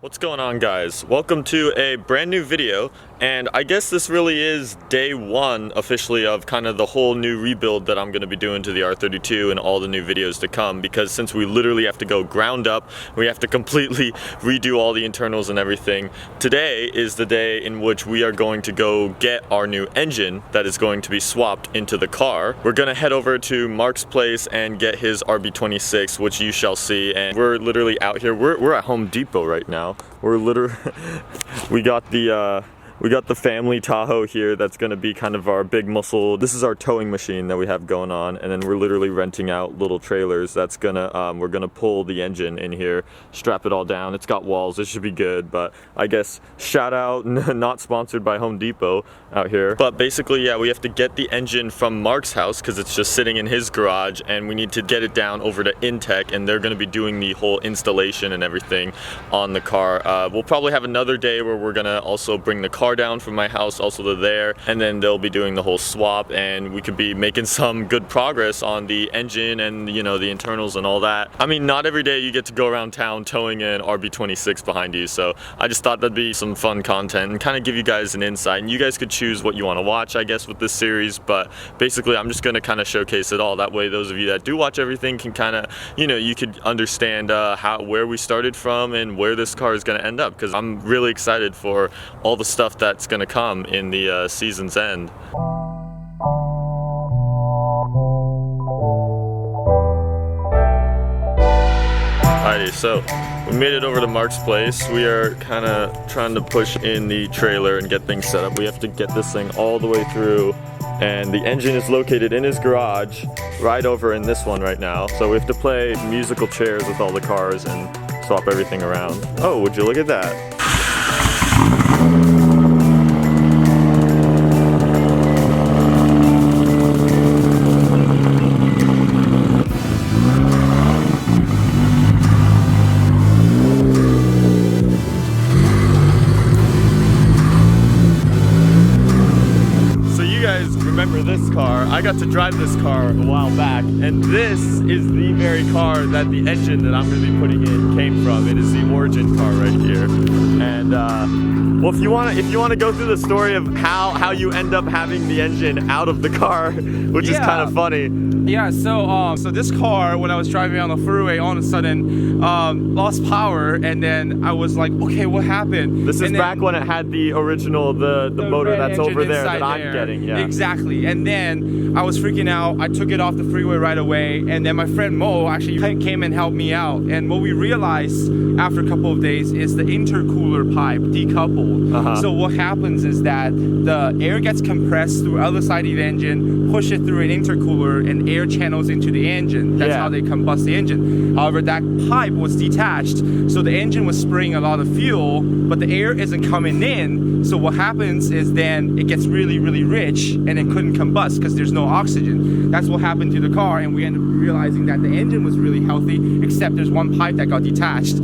What's going on, guys? Welcome to a brand new video, and I guess this really is day one officially of kind of the whole new rebuild that I'm going to be doing to the R32 and all the new videos to come, because since we literally have to go ground up, we have to completely redo all the internals and everything. Today is the day in which we are going to go get our new engine that is going to be swapped into the car. We're going to head over to Mark's place and get his RB26, which you shall see, and we're literally out here. We're at Home Depot right now. We're literally, we got the family Tahoe here that's gonna be kind of our big muscle. This is our towing machine that we have going on, and then we're literally renting out little trailers that's gonna, we're gonna pull the engine in here, strap it all down. It's got walls, it should be good, but I guess shout out, not sponsored by Home Depot out here. But basically, yeah, we have to get the engine from Mark's house because it's just sitting in his garage, and we need to get it down over to Intech, and they're gonna be doing the whole installation and everything on the car. We'll probably have another day where we're gonna also bring the car down from my house also to there, and then they'll be doing the whole swap, and we could be making some good progress on the engine and, you know, the internals and all that. I mean, not every day you get to go around town towing an RB26 behind you, so I just thought that'd be some fun content and kind of give you guys an insight, and you guys could choose what you want to watch, I guess, with this series. But basically I'm just going to kind of showcase it all. That way those of you that do watch everything can kind of, you know, you could understand where we started from and where this car is going to end up, because I'm really excited for all the stuff that's going to come in the season's end. Alrighty, so we made it over to Mark's place. We are kind of trying to push in the trailer and get things set up. We have to get this thing all the way through, and the engine is located in his garage right over in this one right now. So we have to play musical chairs with all the cars and swap everything around. Oh, would you look at that? Remember this car? I got to drive this car a while back, and this is the very car that the engine that I'm going to be putting in came from. It is the origin car right here. And well, if you want to go through the story of how you end up having the engine out of the car, which is kind of funny. Yeah, so this car, when I was driving on the freeway, all of a sudden lost power, and then I was like, okay, what happened? This is back when it had the original, the motor that's over there that I'm getting. Yeah, exactly. And then I was freaking out. I took it off the freeway right away, and then my friend Mo actually came and helped me out. And what we realized after a couple of days is the intercooler pipe decoupled. So what happens is that the air gets compressed through the other side of the engine, push it through an intercooler, and air channels into the engine. That's how they combust the engine. However, that pipe was detached, so the engine was spraying a lot of fuel, but the air isn't coming in. So what happens is then it gets really, really rich, and it couldn't combust because there's no oxygen. That's what happened to the car, and we ended up realizing that the engine was really healthy, except there's one pipe that got detached.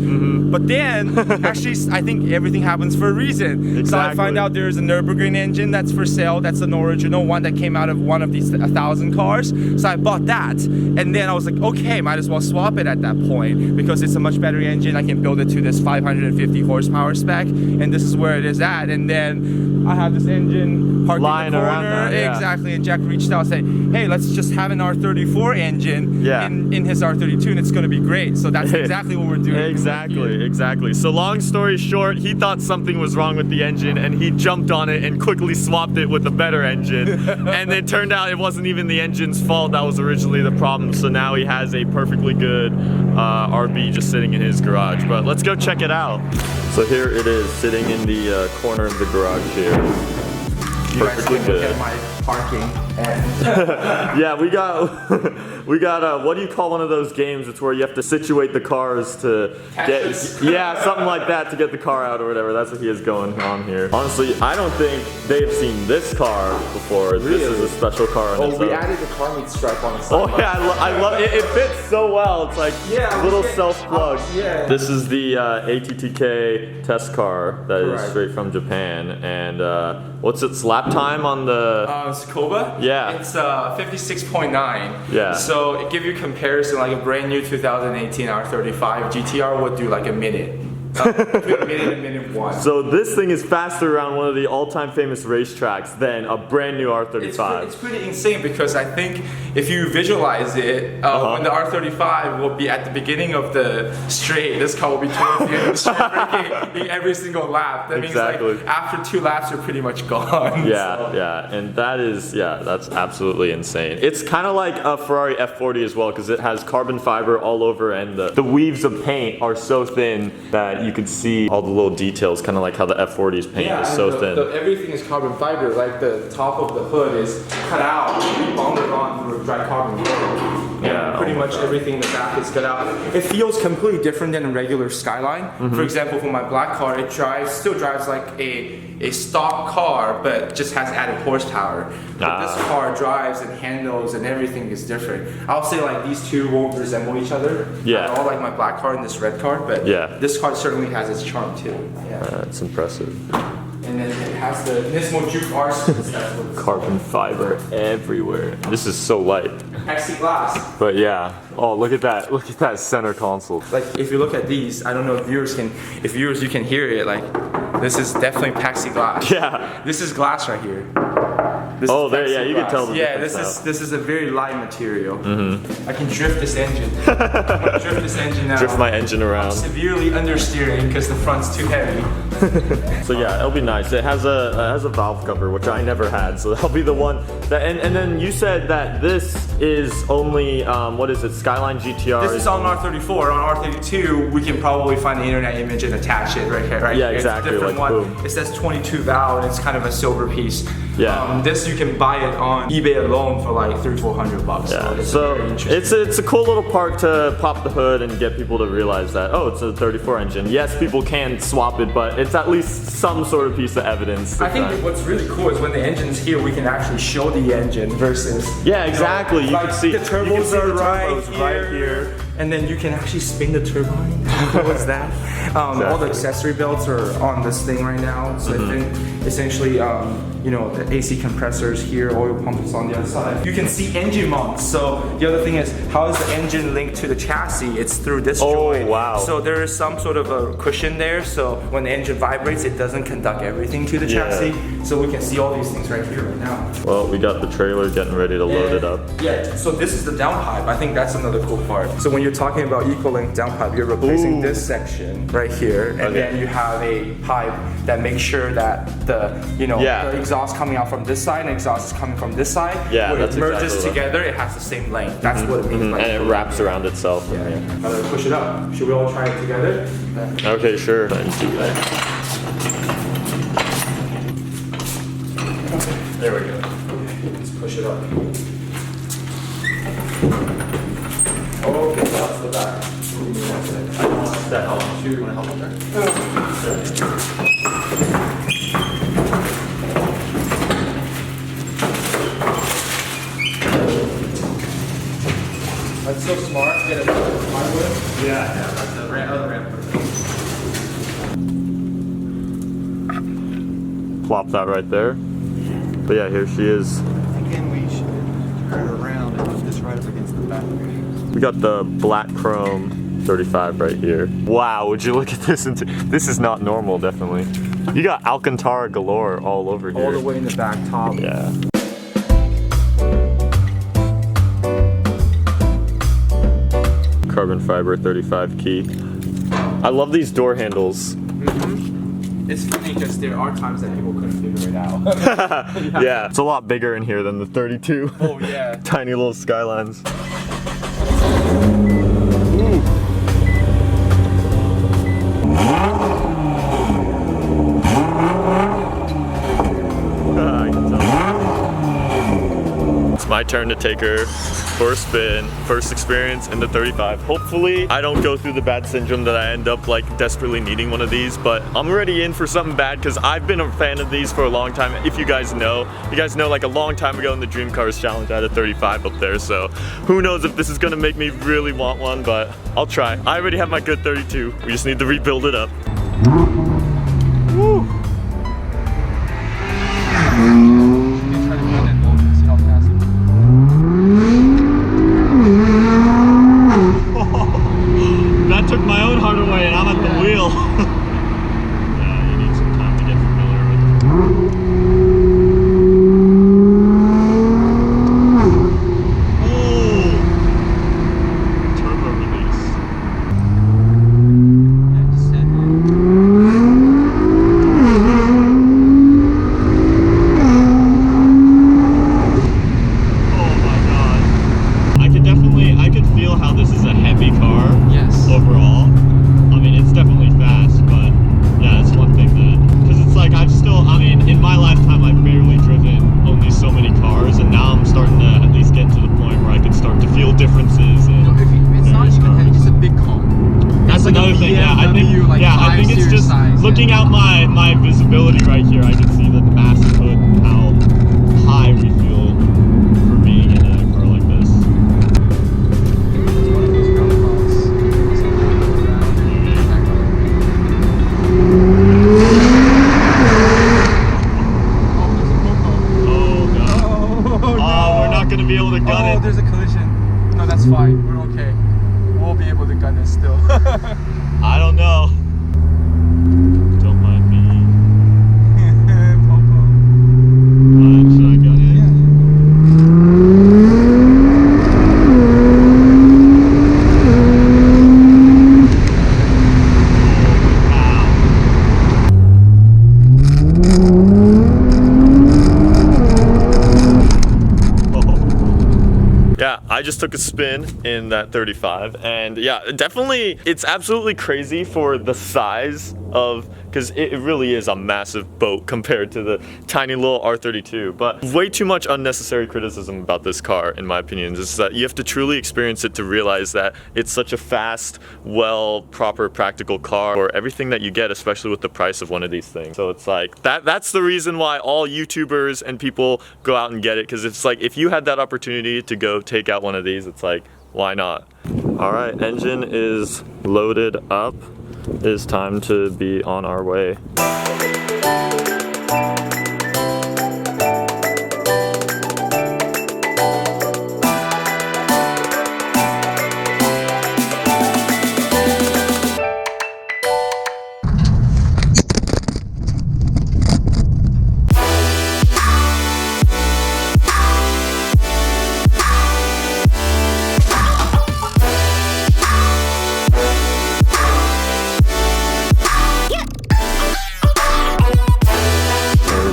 But then, actually, I think everything happens for a reason. So I find out there's a Nürburgring engine that's for sale. That's an original one that came out of one of these 1,000 cars. So I bought that, and then I was like, okay, might as well swap it at that point because it's a much better engine. I can build it to this 550 horsepower spec, and this is where it is at. And then I have this engine parked in the corner. Exactly, and Jack reached out and said, hey, let's just have an R34 engine in his R32, and it's going to be great. So that's exactly what we're doing. Exactly. So long story short, he thought something was wrong with the engine, and he jumped on it and quickly swapped it with a better engine. And it turned out it wasn't even the engine's fault. That was originally the problem. So now he has a perfectly good RB just sitting in his garage. But let's go check it out. So here it is, sitting in the corner of the garage here. Perfectly good. Look at my parking. Yeah, we got what do you call one of those games? It's where you have to situate the cars to get, something like that, to get the car out or whatever. That's what he has going on here. Honestly, I don't think they've seen this car before. Really? This is a special car on its own. We added the car meet stripe on the side. Oh yeah, I love it. It fits so well. It's like little self-plug. This is the ATTK test car that is straight from Japan, and what's its lap time on the? It's Koba. Yeah. It's 56.9. Yeah. So it gives you a comparison, like a brand new 2018 R35 GTR would do like a minute. Between a minute and a minute one. So this thing is faster around one of the all-time famous racetracks than a brand new R35. It's pretty insane because I think if you visualize it, when the R35 will be at the beginning of the straight, this car will be towards the end of the straight, braking every single lap. That means like after 2 laps, you're pretty much gone. Yeah, yeah, and that is, that's absolutely insane. It's kind of like a Ferrari F40 as well because it has carbon fiber all over, and the weaves of paint are so thin that you can see all the little details, kind of like how the F40's paint is so thin. Everything is carbon fiber. Like the top of the hood is cut out, bonded on through a dry carbon fiber. Yeah, pretty much everything in the back is cut out. It feels completely different than a regular Skyline. For example, for my black car, it still drives like a stock car, but just has added horsepower. But this car drives and handles and everything is different. I'll say like these two won't resemble each other. Yeah. At all, like my black car and this red car, but this car certainly has its charm too. Yeah. It's impressive. And then it has the Nismo Juke R. Carbon fiber everywhere. This is so light. Plexiglass. But yeah. Oh, look at that. Look at that center console. Like if you look at these, I don't know if viewers you can hear it, like this is definitely plexiglass. Yeah. This is glass right here. This yeah, you can tell the difference. This is a very light material. I can drift this engine. Drift this engine now. Drift my engine around. I'm severely understeering because the front's too heavy. So yeah, it'll be nice. It has a valve cover, which I never had, so that'll be the one. And then you said that this is only what is it? Skyline GTR. This is on R34. On R32, we can probably find the internet image and attach it right here. Right? Yeah, exactly. It's a different one. Boom. It says 22 valve, and it's kind of a silver piece. Yeah. This you can buy it on eBay alone for like $300-400 bucks. Yeah. So it's a cool little part to pop the hood and get people to realize that it's a 34 engine. Yes, people can swap it, but it's at least some sort of piece of evidence. I think what's really cool is when the engine's here, we can actually show the engine versus. Yeah, exactly. You can see the turbos are right here. And then you can actually spin the turbine. How cool is that? All the accessory belts are on this thing right now. So I think essentially, the AC compressors here, oil pumps on the other side. You can see engine mounts. So the other thing is, how is the engine linked to the chassis? It's through this joint. Wow. So there is some sort of a cushion there. So when the engine vibrates, it doesn't conduct everything to the chassis. So we can see all these things right here right now. Well, we got the trailer getting ready to load it up. Yeah, so this is the downpipe. I think that's another cool part. So when you're talking about equal length downpipe, you're replacing this section right here, and then you have a pipe that makes sure that the exhaust coming out from this side and exhaust is coming from this side. Yeah, when that's it merges exactly together, it has the same length. That's what it means by and it wraps around itself. Yeah. I'm gonna push it up. Should we all try it together? Okay, sure. Let's do that. There we go. Okay, let's push it up. Okay, that's the back. I don't want that help. You want to help with that? That's so smart. Get it with. Yeah, that's the other ramp. Plop that right there. But yeah, here she is. Again, we should turn it around and put this right up against the back. We got the black chrome 35 right here. Wow, would you look at this? This is not normal, definitely. You got Alcantara galore all over here. All the way in the back top. Yeah. Carbon fiber 35 key. I love these door handles. It's funny because there are times that people couldn't figure it out. Yeah, it's a lot bigger in here than the 32. Oh yeah. Tiny little Skylines. It's my turn to take her for a spin. First experience in the 35. Hopefully I don't go through the bad syndrome that I end up like desperately needing one of these, but I'm already in for something bad because I've been a fan of these for a long time. If you guys know like a long time ago in the Dream Cars Challenge I had a 35 up there, so who knows if this is gonna make me really want one, but I'll try. I already have my good 32. We just need to rebuild it up. Woo. That took my own heart away and I'm at the wheel. looking out my visibility right here, I can see the massive hood and how high we feel for being in a car like this. Gonna be able to gun it. Oh, there's a collision. No, that's fine. We're okay. We'll be able to gun it still. I don't know. Don't mind me. Popo. Should I gun it? Yeah, I just took a spin in that 35, and yeah, definitely, it's absolutely crazy for the size of, because it really is a massive boat compared to the tiny little R32, but way too much unnecessary criticism about this car, in my opinion, is that you have to truly experience it to realize that it's such a fast, well, proper, practical car, or everything that you get, especially with the price of one of these things. So it's like, that's the reason why all YouTubers and people go out and get it, because it's like, if you had that opportunity to go take out one of these, it's like, why not? All right, engine is loaded up. It is time to be on our way.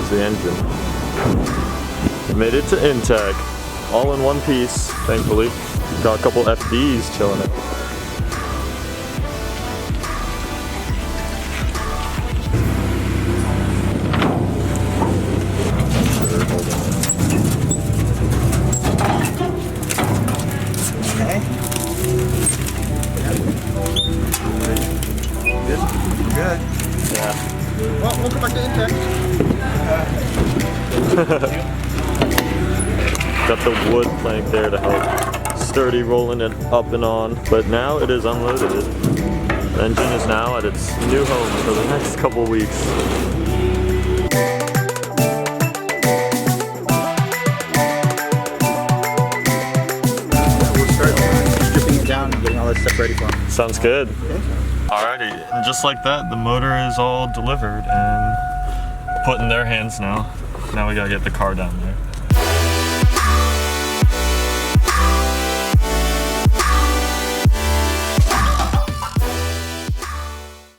The engine. Made it to Intech, all in one piece, thankfully. Got a couple FDs chilling it. Okay. Good. Yeah. Well, welcome back to Intech. Got the wood plank there to help sturdy rolling it up and on, but now it is unloaded. The engine is now at its new home for the next couple weeks. We'll start stripping it down and getting all that stuff ready for them. Sounds good. Alrighty, and just like that, the motor is all delivered and put in their hands now. Now we gotta get the car down there.